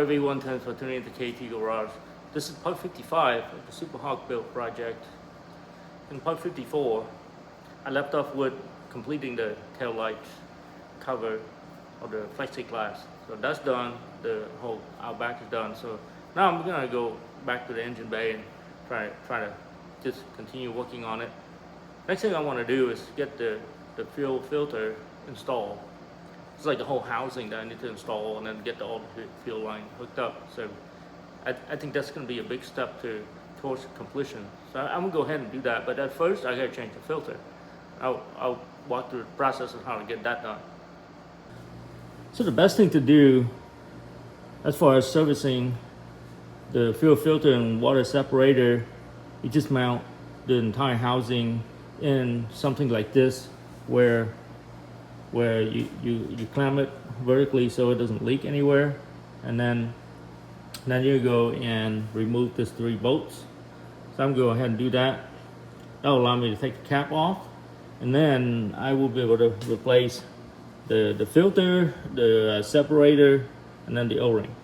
V110 for tuning the KT garage. This is part 55 of the Super Hawk build project. In part 54, I left off with completing the tail lights cover of the plexiglass. So that's done, the whole out back is done. So now I'm gonna go back to the engine bay and try to just continue working on it. Next thing I want to do is get the fuel filter installed. It's like the whole housing that I need to install and then get all the fuel line hooked up. So I think that's going to be a big step towards completion. So I'm going to go ahead and do that. But at first, I got to change the filter. I'll walk through the process of how to get that done. So the best thing to do as far as servicing the fuel filter and water separator, you just mount the entire housing in something like this where you clamp it vertically so it doesn't leak anywhere, and then you go and remove these 3 bolts. So I'm going to go ahead and do that. That will allow me to take the cap off, and then I will be able to replace the filter, the separator, and then the O-ring.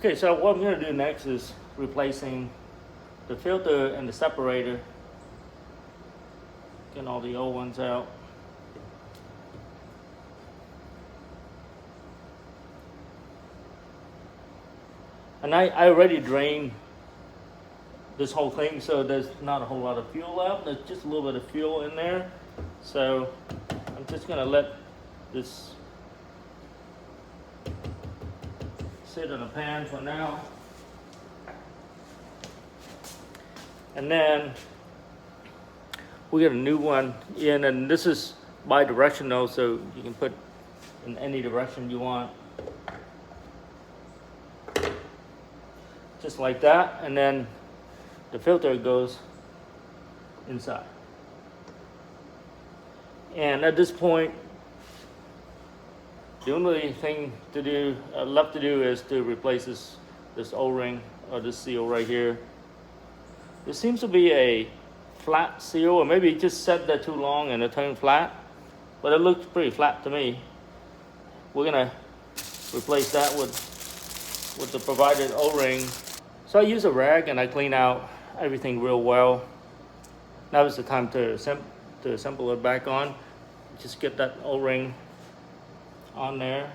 Okay, so what I'm going to do next is replacing the filter and the separator. Getting all the old ones out. And I already drained this whole thing, so there's not a whole lot of fuel left. There's just a little bit of fuel in there. So I'm just going to let this sit in a pan for now, and then we get a new one in, and this is bi-directional, so you can put in any direction you want, just like that. And then the filter goes inside, and at this point the only thing to do, left to do, is to replace this O-ring or this seal right here. This seems to be a flat seal, or maybe it just set there too long and it turned flat, but it looks pretty flat to me. We're gonna replace that with the provided O-ring. So I use a rag and I clean out everything real well. Now is the time to assemble it back on. Just get that O-ring on there,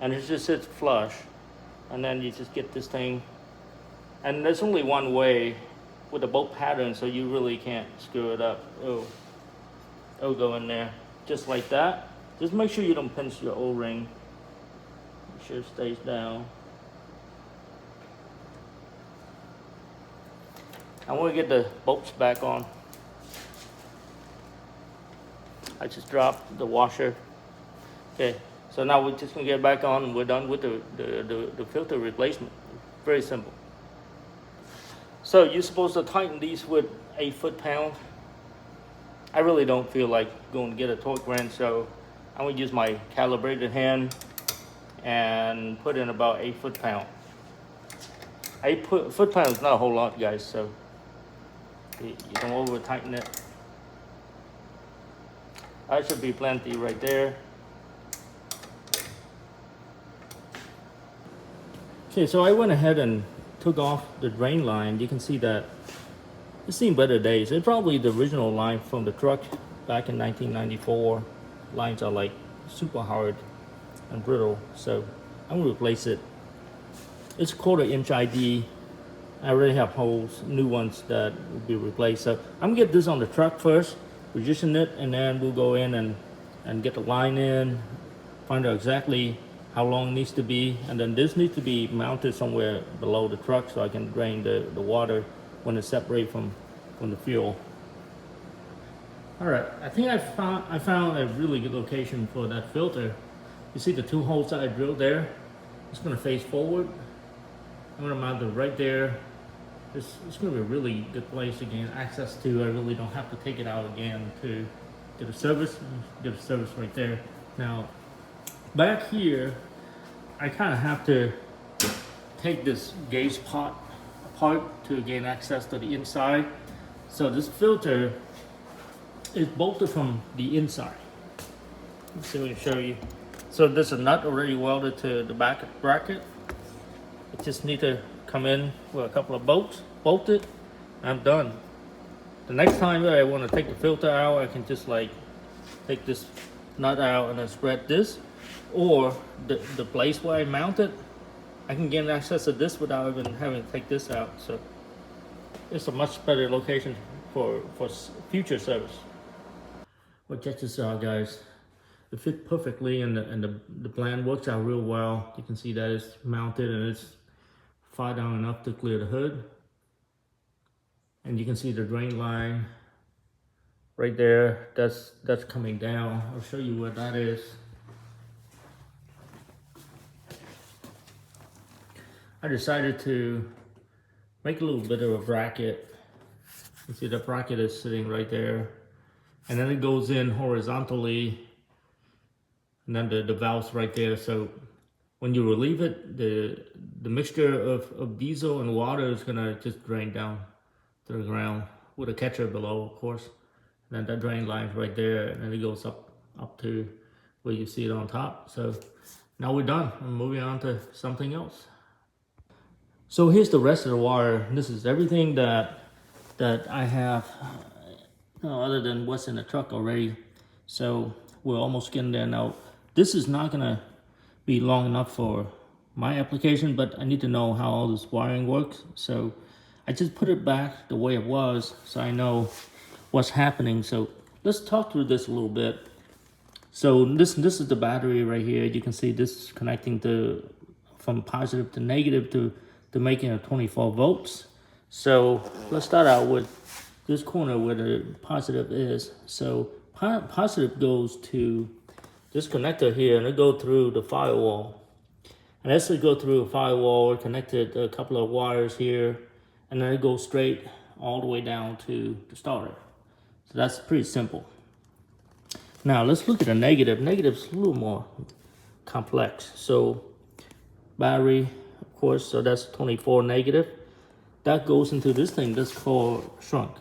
and it just sits flush, and then you just get this thing, and there's only one way with the bolt pattern, so you really can't screw it up. It'll go in there just like that. Just make sure you don't pinch your O-ring. Make sure it stays down. I want to get the bolts back on. I just dropped the washer. Okay, so now we're just gonna get back on, and we're done with the filter replacement. Very simple. So you're supposed to tighten these with 8 foot-pound. I really don't feel like going to get a torque wrench, so I'm gonna use my calibrated hand and put in about 8 foot-pound. 8 foot-pound is not a whole lot, guys, so you don't over tighten it. That should be plenty right there. Okay, so I went ahead and took off the drain line. You can see that it's seen better days. It's probably the original line from the truck back in 1994. Lines are like super hard and brittle, so I'm gonna replace it. It's 1/4 inch ID. I already have holes, new ones that will be replaced. So I'm gonna get this on the truck first, position it, and then we'll go in and get the line in, find out exactly how long it needs to be, and then this needs to be mounted somewhere below the truck so I can drain the water when it's separated from the fuel. All right, I think I found a really good location for that filter. You see the 2 holes that I drilled there? It's gonna face forward. I'm gonna mount it right there, it's going to be a really good place to gain access to. I really don't have to take it out again to get a service. Get a service right there. Now, back here, I kind of have to take this gauge pot apart to gain access to the inside. So this filter is bolted from the inside. Let's see if we can show you. So there's a nut already welded to the back bracket. It just need to come in with a couple of bolts, bolt it, I'm done. The next time that I want to take the filter out, I can just like take this nut out and then spread this, or the place where I mount it, I can gain access to this without even having to take this out. So it's a much better location for future service. Well, check this out, guys. It fit perfectly, and the blend works out real well. You can see that it's mounted and it's far down enough to clear the hood. And you can see the drain line right there. That's coming down. I'll show you what that is. I decided to make a little bit of a bracket. You see the bracket is sitting right there. And then it goes in horizontally. And then the valve's right there. So when you relieve it, the mixture of diesel and water is gonna just drain down to the ground with a catcher below, of course. And then that drain line's right there, and then it goes up to where you see it on top. So now we're done. I'm moving on to something else. So here's the rest of the wire. This is everything that I have, other than what's in the truck already. So we're almost getting there now. This is not gonna be long enough for my application, but I need to know how all this wiring works. So I just put it back the way it was so I know what's happening. So let's talk through this a little bit. So this is the battery right here. You can see this is connecting from positive to negative to making it 24 volts. So let's start out with this corner where the positive is. So positive goes to this connector here, and it goes through the firewall. And as it goes through a firewall, it connected a couple of wires here, and then it goes straight all the way down to the starter. So that's pretty simple. Now let's look at the negative. Negative's a little more complex. So battery, of course, so that's 24 negative. That goes into this thing that's called shrunk.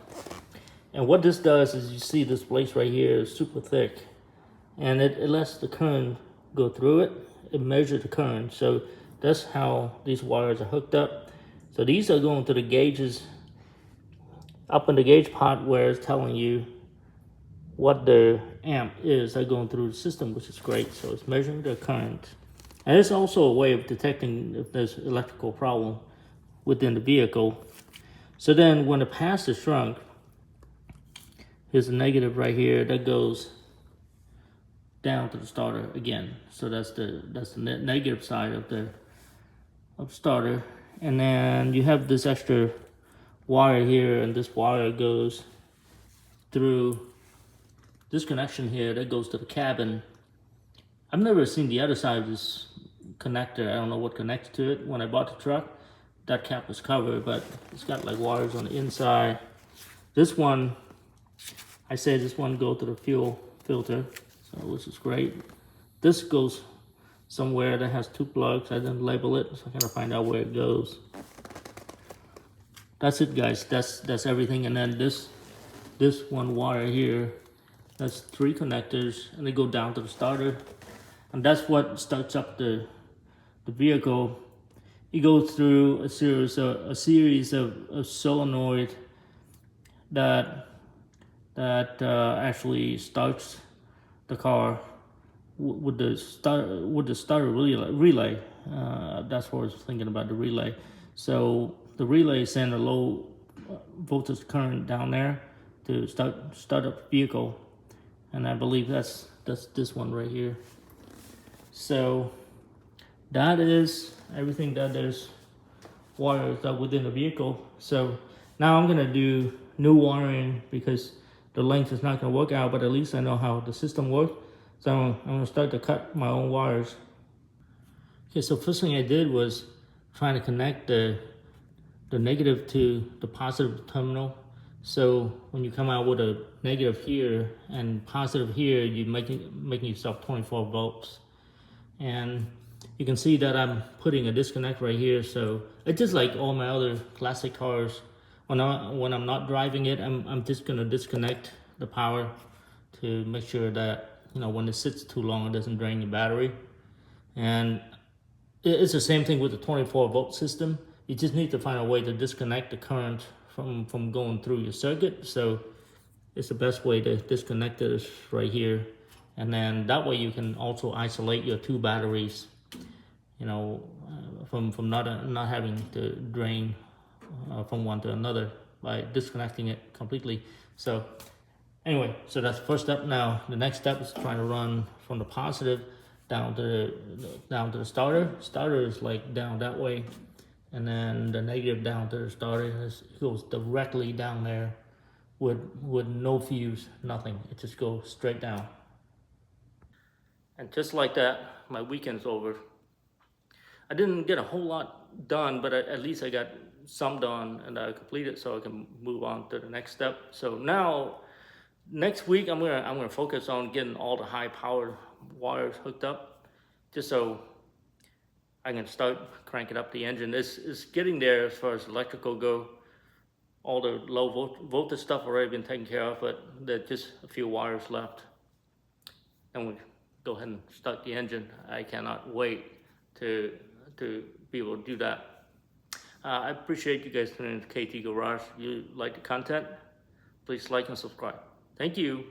And what this does is, you see this place right here is super thick, and it lets the current go through it. It measures the current. So that's how these wires are hooked up. So these are going to the gauges up in the gauge pot where it's telling you what the amp is. They're going through the system, which is great. So it's measuring the current. And it's also a way of detecting if there's electrical problem within the vehicle. So then when the pass is shrunk, here's a negative right here that goes down to the starter again. So that's the negative side of the starter. And then you have this extra wire here, and this wire goes through this connection here that goes to the cabin. I've never seen the other side of this connector. I don't know what connects to it. When I bought the truck, that cap was covered, but it's got like wires on the inside. This one, I say this one go to the fuel filter, so which is great. This goes somewhere that has two plugs. I didn't label it, so I gotta find out where it goes. That's it, guys. That's everything. And then this one wire here, that's 3 connectors, and they go down to the starter, and that's what starts up the vehicle. It goes through a series of solenoid that actually starts the car with the starter relay. That's what I was thinking about, the relay. So the relay sends a low voltage current down there to start up the vehicle, and I believe that's this one right here. So that is everything that there's wires up within the vehicle. So now I'm gonna do new wiring because the length is not gonna work out, but at least I know how the system works. So I'm gonna start to cut my own wires. Okay, so first thing I did was trying to connect the the negative to the positive terminal. So when you come out with a negative here and positive here, you're making yourself 24 volts. And you can see that I'm putting a disconnect right here. So it's just like all my other classic cars. When I'm not driving it, I'm just gonna disconnect the power to make sure that, you know, when it sits too long, it doesn't drain your battery. And it's the same thing with the 24 volt system. You just need to find a way to disconnect the current from going through your circuit. So it's the best way to disconnect it is right here. And then that way you can also isolate your two batteries, you know, from not having to drain from one to another by disconnecting it completely. So anyway, so that's the first step. Now the next step is trying to run from the positive down to the starter. Starter is like down that way, and then the negative down to the starter goes directly down there with no fuse, nothing. It just goes straight down. And just like that, my weekend's over. I didn't get a whole lot done, but at least I got some done and I completed, so I can move on to the next step. So now, next week I'm gonna focus on getting all the high powered wires hooked up, just so I can start cranking up the engine. It's getting there as far as electrical go. All the low voltage stuff already been taken care of, but there's just a few wires left. And we go ahead and start the engine. I cannot wait to be able to do that. I appreciate you guys tuning in to KT Garage. If you like the content, please like and subscribe. Thank you.